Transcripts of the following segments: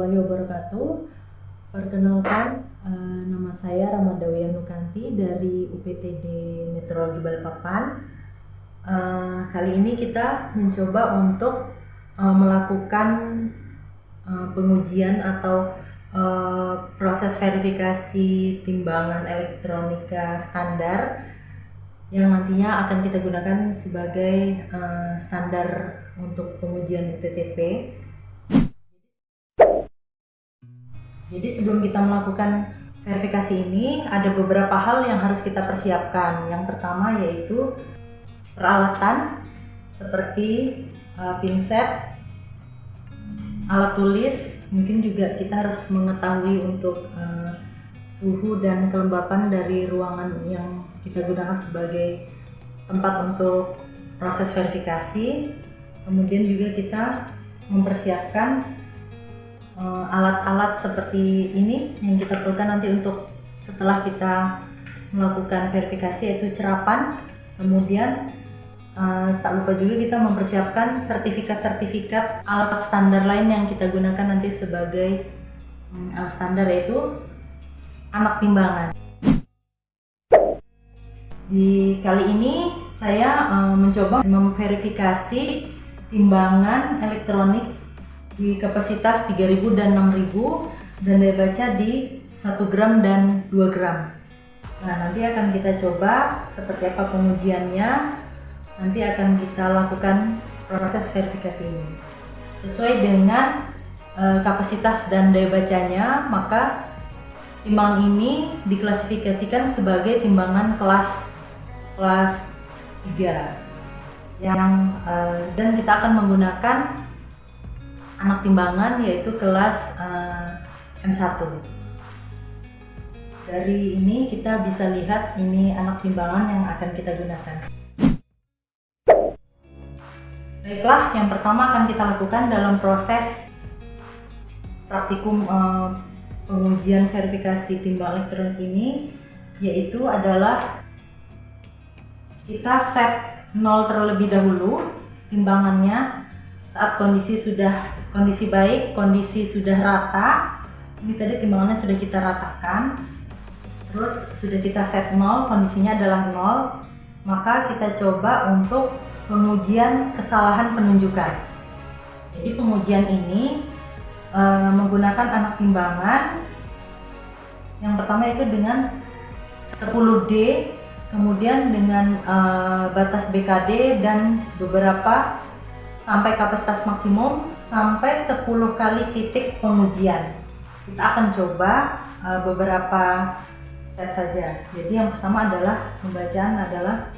warahmatullahi wabarakatuh. Perkenalkan, nama saya Ramadawiyah Nukanti dari UPTD Meteorologi Balikpapan. Kali ini kita mencoba untuk melakukan pengujian atau proses verifikasi timbangan elektronika standar yang nantinya akan kita gunakan sebagai standar untuk pengujian UTTP. Jadi sebelum kita melakukan verifikasi ini, ada beberapa hal yang harus kita persiapkan. Yang pertama yaitu peralatan seperti pinset, alat tulis, mungkin juga kita harus mengetahui untuk suhu dan kelembapan dari ruangan yang kita gunakan sebagai tempat untuk proses verifikasi. Kemudian juga kita mempersiapkan alat-alat seperti ini yang kita perlukan nanti untuk setelah kita melakukan verifikasi, yaitu cerapan. Kemudian tak lupa juga kita mempersiapkan sertifikat-sertifikat alat standar lain yang kita gunakan nanti sebagai alat standar, yaitu anak timbangan. Di kali ini saya mencoba memverifikasi timbangan elektronik di kapasitas 3000 dan 6000 dan daya baca di 1 gram dan 2 gram. Nah, nanti akan kita coba seperti apa pengujiannya. Nanti akan kita lakukan proses verifikasi ini. Sesuai dengan kapasitas dan daya bacanya, maka timbangan ini diklasifikasikan sebagai timbangan kelas 3 dan kita akan menggunakan anak timbangan yaitu kelas M1. Dari ini kita bisa lihat ini anak timbangan yang akan kita gunakan. Baiklah, yang pertama akan kita lakukan dalam proses praktikum pengujian verifikasi timbang elektronik ini, yaitu adalah kita set 0 terlebih dahulu timbangannya saat kondisi baik, kondisi sudah rata. Ini tadi timbangannya sudah kita ratakan, terus sudah kita set 0, kondisinya adalah 0, maka kita coba untuk pengujian kesalahan penunjukan. Jadi pengujian ini menggunakan anak timbangan. Yang pertama itu dengan 10D, kemudian dengan batas BKD dan beberapa sampai kapasitas maksimum sampai 10 kali titik pengujian. Kita akan coba beberapa set saja. Jadi yang pertama adalah pembacaan adalah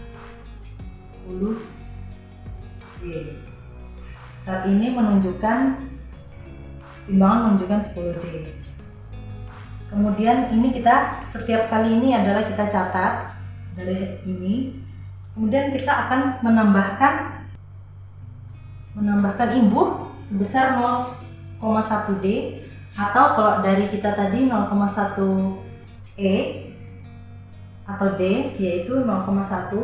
10D. Saat ini timbangan menunjukkan 10D. Kemudian ini kita setiap kali ini adalah kita catat dari ini. Kemudian kita akan menambahkan imbuh sebesar 0,1D, atau kalau dari kita tadi 0,1 E atau D, yaitu 0,1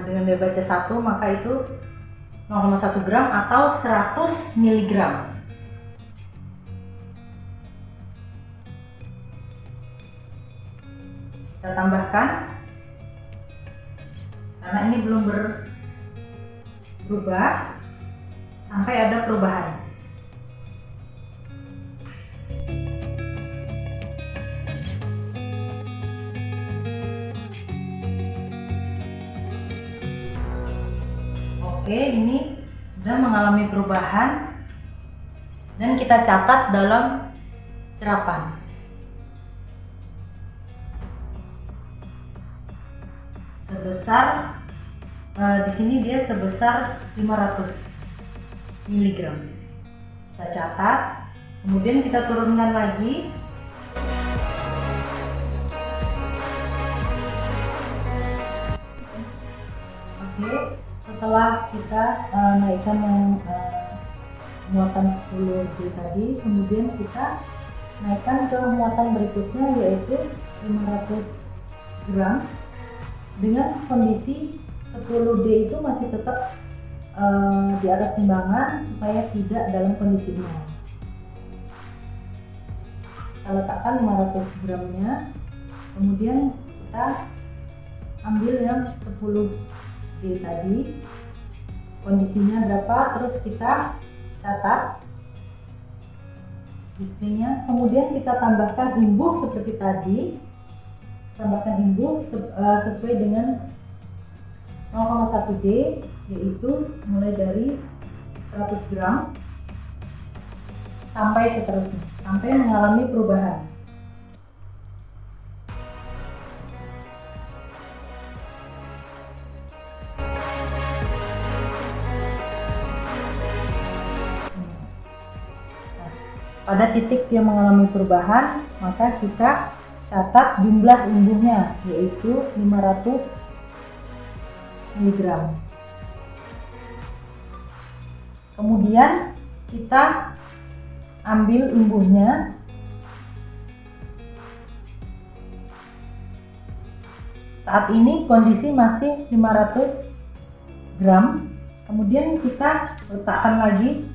dengan daya baca 1, maka itu 0,1 gram atau 100 mg. Kita tambahkan karena ini belum berubah sampai ada perubahan. Oke, ini sudah mengalami perubahan dan kita catat dalam cerapan. Sebesar di sini dia sebesar 500 mg. Kita catat, kemudian kita turunkan lagi. Oke, setelah kita naikkan yang muatan 10D tadi, kemudian kita naikkan ke muatan berikutnya yaitu 500 gram dengan kondisi 10D itu masih tetap di atas timbangan supaya tidak dalam kondisi nol. kita letakkan 500 gramnya, kemudian kita ambil yang 10D tadi, kondisinya berapa, terus kita catat displaynya, kemudian kita tambahkan imbuh seperti tadi, tambahkan imbuh sesuai dengan 0,1D, yaitu mulai dari 100 gram sampai seterusnya, sampai mengalami perubahan. Pada titik yang mengalami perubahan, maka kita catat jumlah imbuhnya, yaitu 500 mg. Kemudian kita ambil imbuhnya, saat ini kondisi masih 500 gram. Kemudian kita letakkan lagi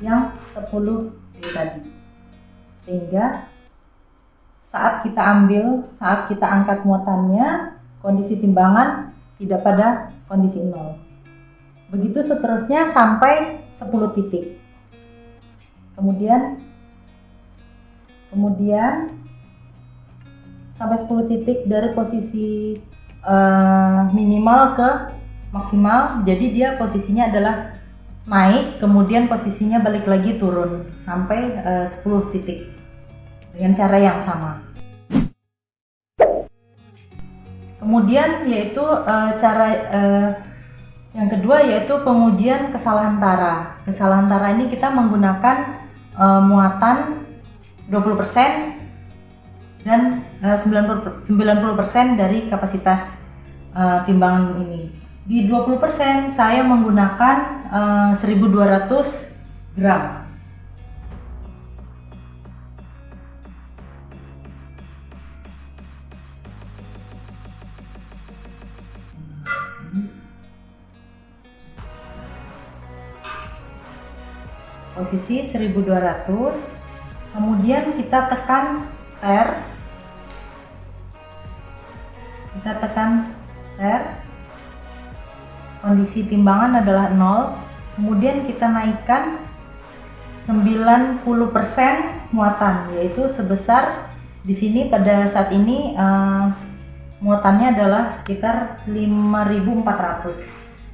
yang 10D tadi, sehingga saat kita angkat muatannya, kondisi timbangan tidak pada kondisi 0. Begitu seterusnya sampai 10 titik. Kemudian sampai 10 titik dari posisi minimal ke maksimal. Jadi dia posisinya adalah naik, kemudian posisinya balik lagi turun sampai 10 titik dengan cara yang sama. Kemudian yaitu yang kedua yaitu pengujian kesalahan tara. Kesalahan tara ini kita menggunakan muatan 20% dan 90% dari kapasitas timbangan ini. Di 20% saya menggunakan 1200 gram. Posisi 1200, kemudian kita tekan enter, kondisi timbangan adalah 0, kemudian kita naikkan 90% muatan, yaitu sebesar di sini pada saat ini muatannya adalah sekitar 5.400.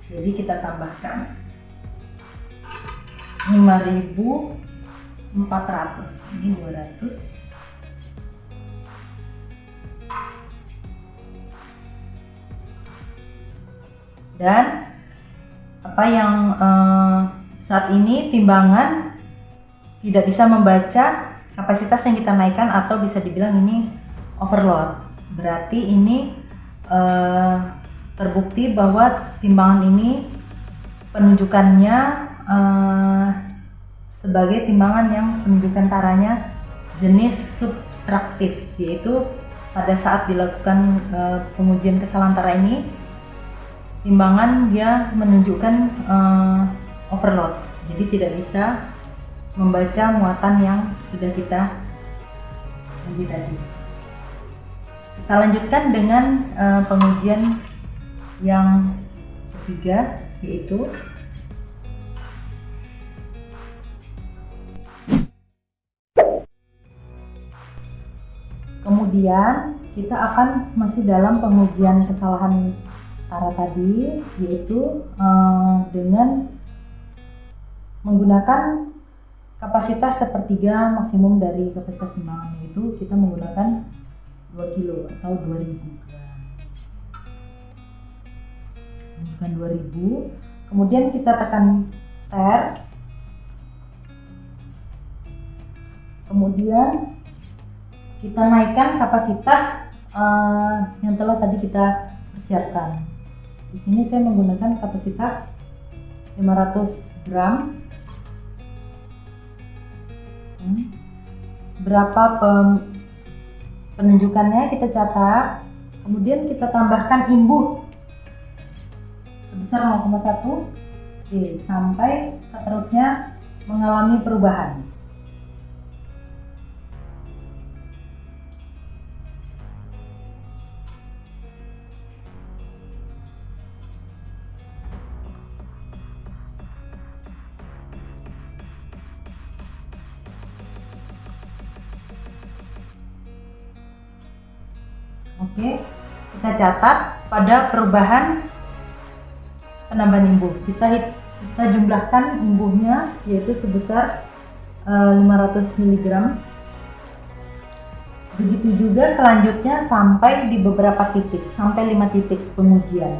Jadi kita tambahkan 5.400, ini 200. Dan apa yang saat ini timbangan tidak bisa membaca kapasitas yang kita naikkan, atau bisa dibilang ini overload. Berarti ini terbukti bahwa timbangan ini penunjukannya sebagai timbangan yang menunjukkan taranya jenis subtraktif, yaitu pada saat dilakukan pengujian kesalahan tara ini, timbangan dia menunjukkan overload, jadi tidak bisa membaca muatan yang sudah kita uji tadi. Kita lanjutkan dengan pengujian yang ketiga, yaitu kemudian kita akan masih dalam pengujian kesalahan tara tadi, yaitu dengan menggunakan kapasitas sepertiga maksimum dari kapasitas timbangan, yaitu kita menggunakan 2 kilo atau 2000 gram. Menggunakan 2000, kemudian kita tekan enter, kemudian kita naikkan kapasitas yang telah tadi kita persiapkan. Di sini saya menggunakan kapasitas 500 gram. Berapa penunjukannya kita catat, kemudian kita tambahkan imbuh sebesar 0,1 D sampai seterusnya mengalami perubahan. Oke, kita catat pada perubahan penambahan imbuh. Kita jumlahkan imbuhnya yaitu sebesar 500 mg. Begitu juga selanjutnya sampai di beberapa titik, sampai 5 titik pengujian.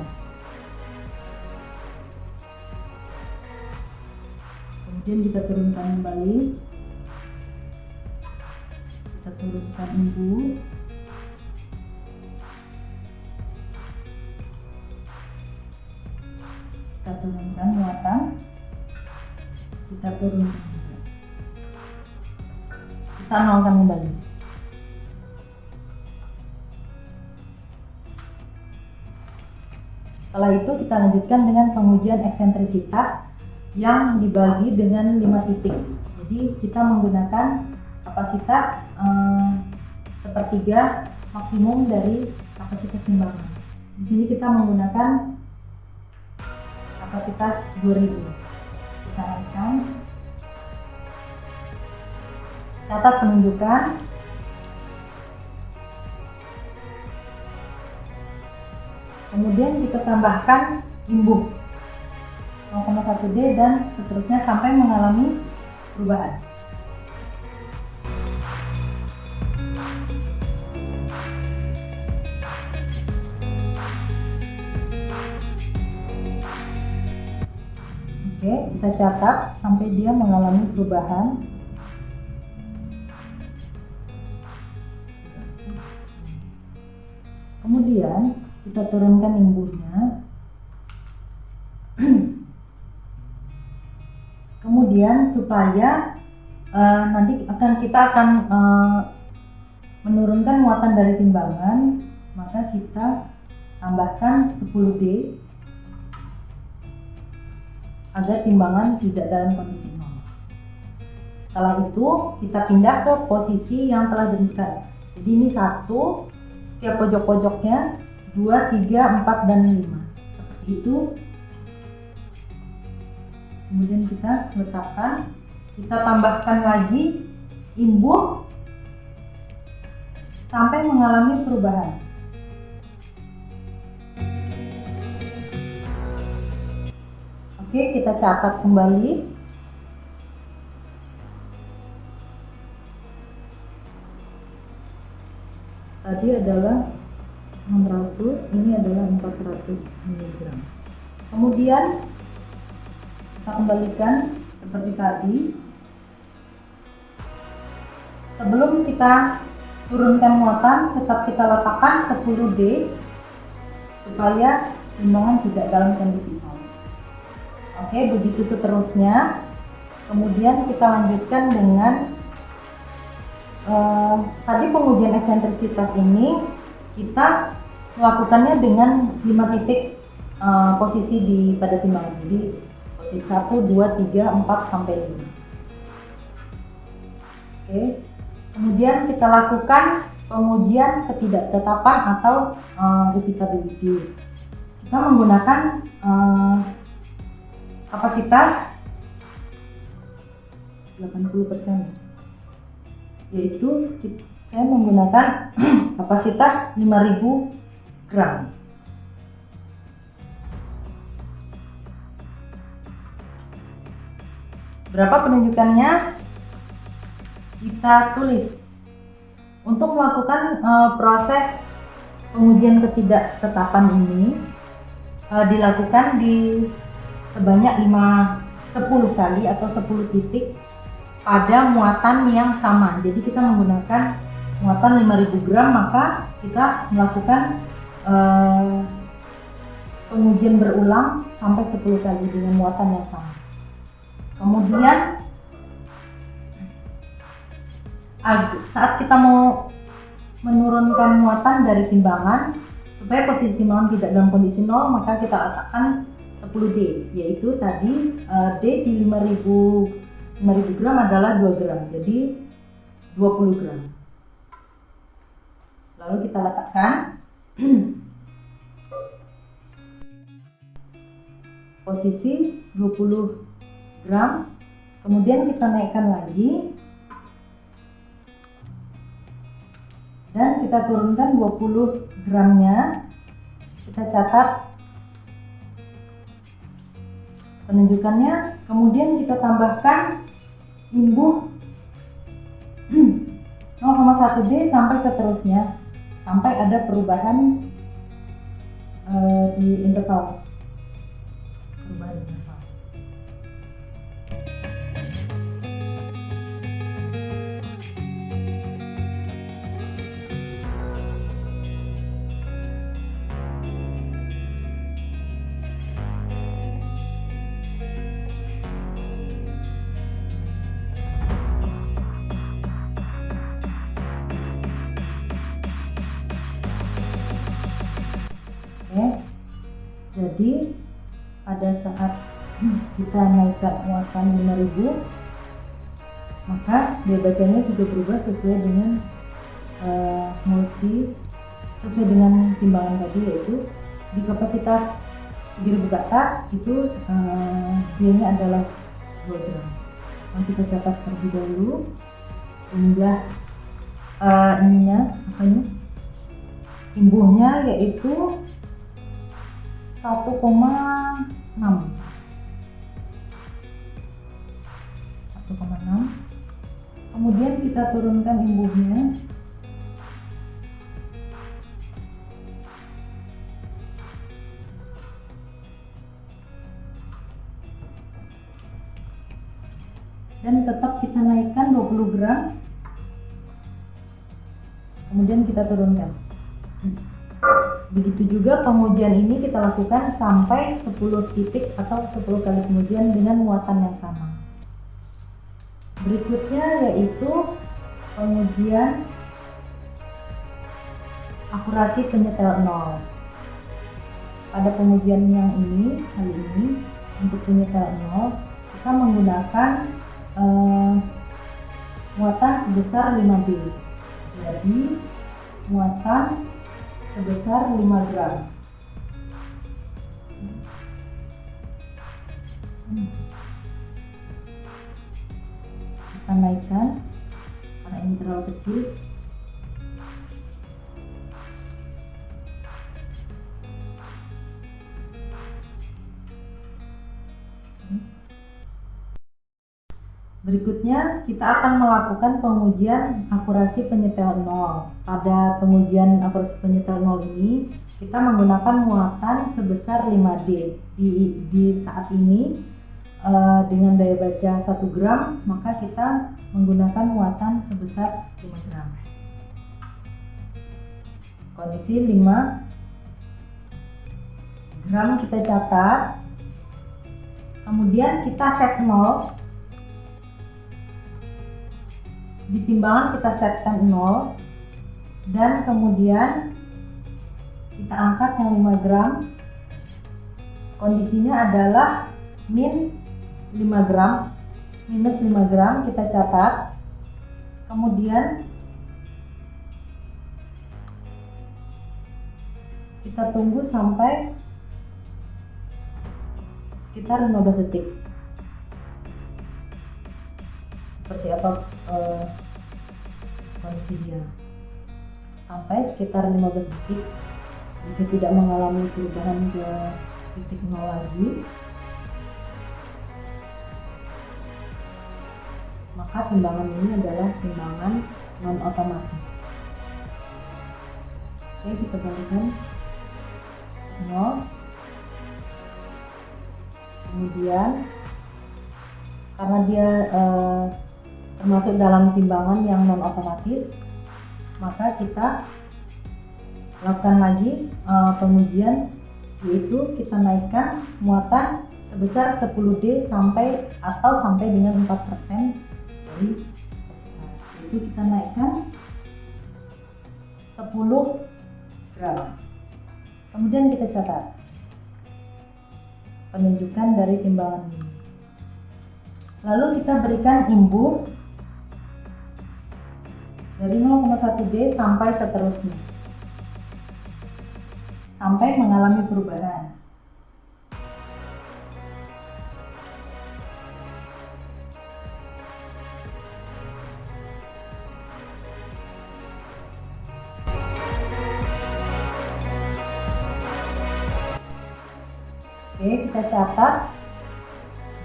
Kemudian kita turunkan kembali. Kita turunkan imbuh. Kita turunkan muatan. Kita turunkan juga. Kita nolkan kembali. Setelah itu kita lanjutkan dengan pengujian eksentrisitas yang dibagi dengan 5 titik. Jadi kita menggunakan kapasitas sepertiga maksimum dari kapasitas timbangan. Di sini kita menggunakan kapasitas 2000. Kita naikkan. Catat penunjukan. Kemudian kita tambahkan imbuh 0,1 D dan seterusnya sampai mengalami perubahan. Oke, kita catat sampai dia mengalami perubahan. Kemudian kita turunkan imbuhnya. Kemudian supaya nanti kita akan menurunkan muatan dari timbangan, maka kita tambahkan 10 D agar timbangan tidak dalam kondisi nol. Setelah itu kita pindah ke posisi yang telah ditentukan. Jadi ini 1, setiap pojok-pojoknya 2, 3, 4, dan 5. Seperti itu. Kemudian kita letakkan, kita tambahkan lagi imbuh sampai mengalami perubahan. Oke, kita catat kembali. Tadi adalah 600, ini adalah 400 mg. Kemudian kita kembalikan seperti tadi. Sebelum kita turunkan muatan, tetap kita letakkan 10 D supaya timbangan tidak dalam kondisi nol. Oke, begitu seterusnya. Kemudian kita lanjutkan dengan tadi pengujian eksentrisitas ini kita melakukannya dengan 5 titik posisi pada timbangan. Jadi posisi 1, 2, 3, 4 sampai 5. Oke. Kemudian kita lakukan pengujian ketidaktetapan atau repeatability. Kita menggunakan kapasitas 80%, yaitu saya menggunakan kapasitas 5000 gram. Berapa penunjukannya? Kita tulis. Untuk melakukan proses pengujian ketidaktetapan ini dilakukan di sebanyak 10 kali atau 10 titik pada muatan yang sama. Jadi kita menggunakan muatan 5000 gram, maka kita melakukan pengujian berulang sampai 10 kali dengan muatan yang sama. Kemudian saat kita mau menurunkan muatan dari timbangan supaya posisi timbangan tidak dalam kondisi nol, maka kita letakkan 10 D, yaitu tadi D di 5000 gram adalah 2 gram, jadi 20 gram. Lalu kita letakkan posisi 20 gram, kemudian kita naikkan lagi dan kita turunkan 20 gramnya. Kita catat penunjukannya, kemudian kita tambahkan imbuh 0,1 D sampai seterusnya, sampai ada perubahan di interval. Oke, jadi pada saat kita naikkan muatan 5000, maka biaya bacanya juga berubah sesuai dengan sesuai dengan timbangan tadi, yaitu di kapasitas 3000 ke atas itu biayanya adalah 2 gram. Nah, kita catat terlebih dahulu jumlah imbuhnya, yaitu 1,6. Kemudian kita turunkan imbuhnya. Dan tetap kita naikkan 20 gram. Kemudian kita turunkan. Begitu juga pengujian ini kita lakukan sampai 10 titik atau 10 kali pengujian dengan muatan yang sama. Berikutnya yaitu pengujian akurasi penyetel nol. Pada pengujian yang kali ini untuk penyetel nol, kita menggunakan muatan sebesar 5 D. Jadi muatan sebesar 5 gram. Kita naikkan karena ini terlalu kecil. Berikutnya kita akan melakukan pengujian akurasi penyetel nol. Pada pengujian akurasi penyetel nol ini kita menggunakan muatan sebesar 5 D. Di saat ini dengan daya baca 1 gram, maka kita menggunakan muatan sebesar 5 gram. Kondisi 5 gram kita catat, kemudian kita set 0. Di timbangan kita setkan 0, dan kemudian kita angkat yang 5 gram. Kondisinya adalah min 5 gram, minus 5 gram kita catat. Kemudian kita tunggu sampai sekitar 15 detik. Seperti apa kondisinya, sampai sekitar 15 detik. Jika tidak mengalami perubahan ke titik 0 lagi, maka timbangan ini adalah timbangan non otomatis. Oke, kita balikan 0. Kemudian karena dia termasuk dalam timbangan yang non otomatis, maka kita lakukan lagi pengujian, yaitu kita naikkan muatan sebesar 10 D sampai dengan 4% dari kapasitas. Yaitu kita naikkan 10 gram. Kemudian kita catat penunjukan dari timbangan ini. Lalu kita berikan imbuh dari 0,1 D sampai seterusnya, sampai mengalami perubahan. Oke, kita catat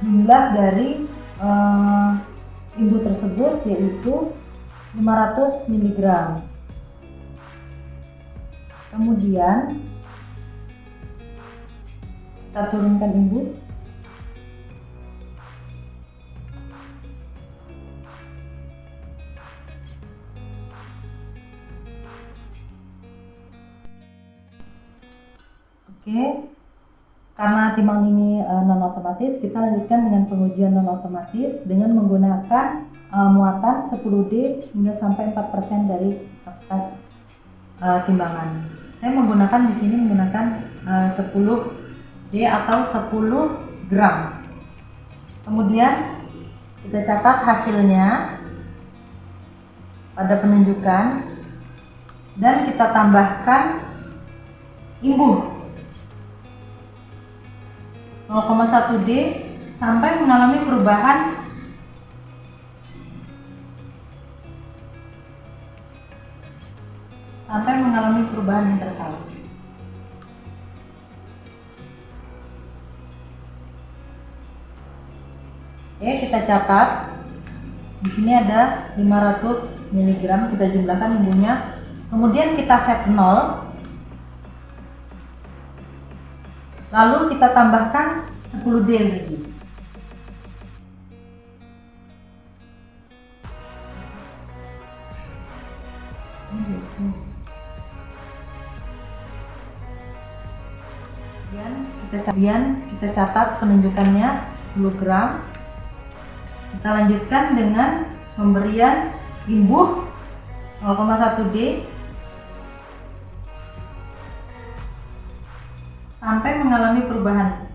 jumlah dari imbuh tersebut yaitu 500 mg. Kemudian kita turunkan imbuh. Oke, karena timbang ini non otomatis, kita lanjutkan dengan pengujian non otomatis dengan menggunakan muatan 10D hingga sampai 4% dari kapasitas timbangan. Saya menggunakan di sini menggunakan 10D atau 10 gram. Kemudian kita catat hasilnya pada penunjukan dan kita tambahkan imbuh 0,1D sampai mengalami perubahan yang tertal. Oke, kita catat. Di sini ada 500 mg, kita jumlahkan imbuhnya. Kemudian kita set 0. Lalu kita tambahkan 10D lagi. Kemudian kita catat penunjukannya 10 gram. Kita lanjutkan dengan pemberian imbuh 0,1D sampai mengalami perubahan.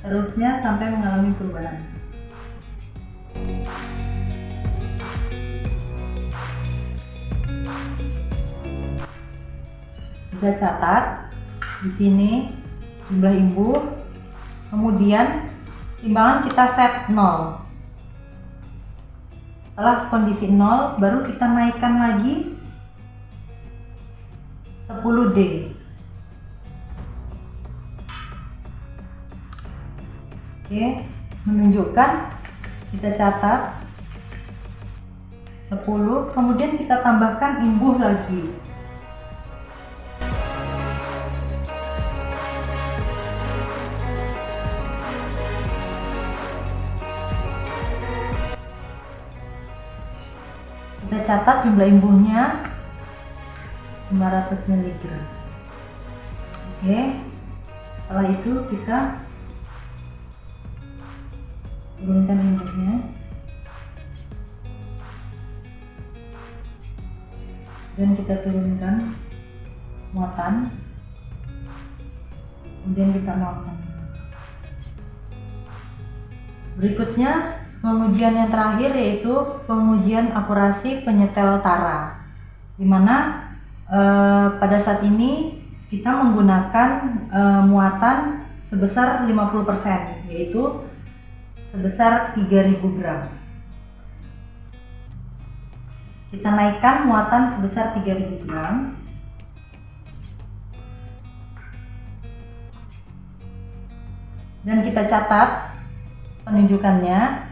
Terusnya sampai mengalami perubahan. Kita catat di sini jumlah imbuh, kemudian timbangan kita set 0. Setelah kondisi 0, baru kita naikkan lagi 10D. Oke, menunjukkan, kita catat 10, kemudian kita tambahkan imbuh lagi. Kita catat jumlah imbuhnya 500 mg. Oke, setelah itu kita turunkan imbuhnya dan kita turunkan muatan, kemudian kita nolkan. Berikutnya pengujian yang terakhir yaitu pengujian akurasi penyetel tara, dimana pada saat ini kita menggunakan muatan sebesar 50%, yaitu sebesar 3000 gram. Kita naikkan muatan sebesar 3000 gram. Dan kita catat penunjukannya.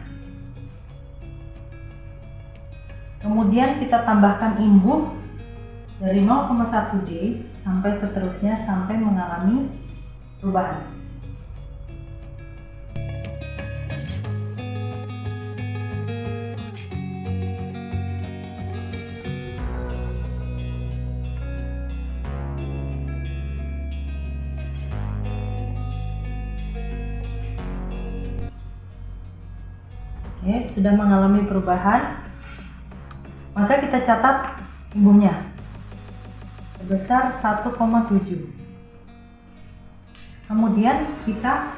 Kemudian kita tambahkan imbuh dari 0,1D sampai seterusnya sampai mengalami perubahan. Oke, sudah mengalami perubahan, maka kita catat imbuhnya sebesar 1,7. Kemudian kita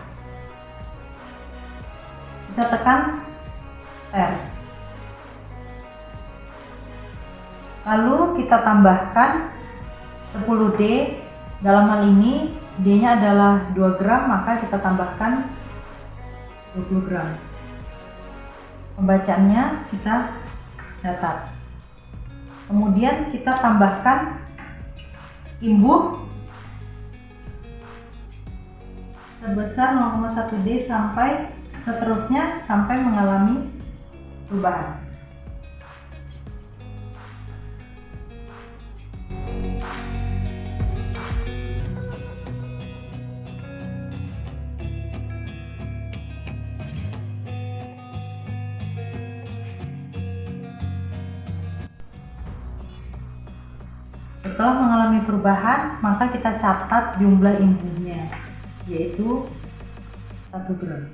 tekan enter. Lalu kita tambahkan 10D. Dalam hal ini D-nya adalah 2 gram, maka kita tambahkan 20 gram. Pembacaannya kita catat. Kemudian kita tambahkan imbuh sebesar 0,1D sampai seterusnya sampai mengalami perubahan. Setelah mengalami perubahan, maka kita catat jumlah inputnya, yaitu 1 gram.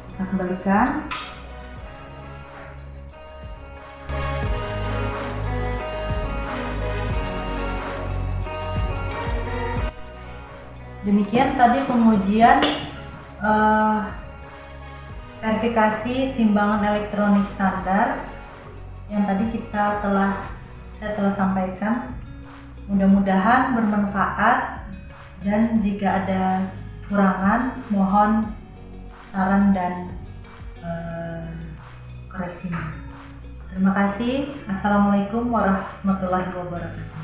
Kita kembalikan. Demikian tadi pengujian verifikasi timbangan elektronik standar yang tadi saya telah sampaikan. Mudah-mudahan bermanfaat, dan jika ada kurangan mohon saran dan koreksinya. Terima kasih. Assalamualaikum warahmatullahi wabarakatuh.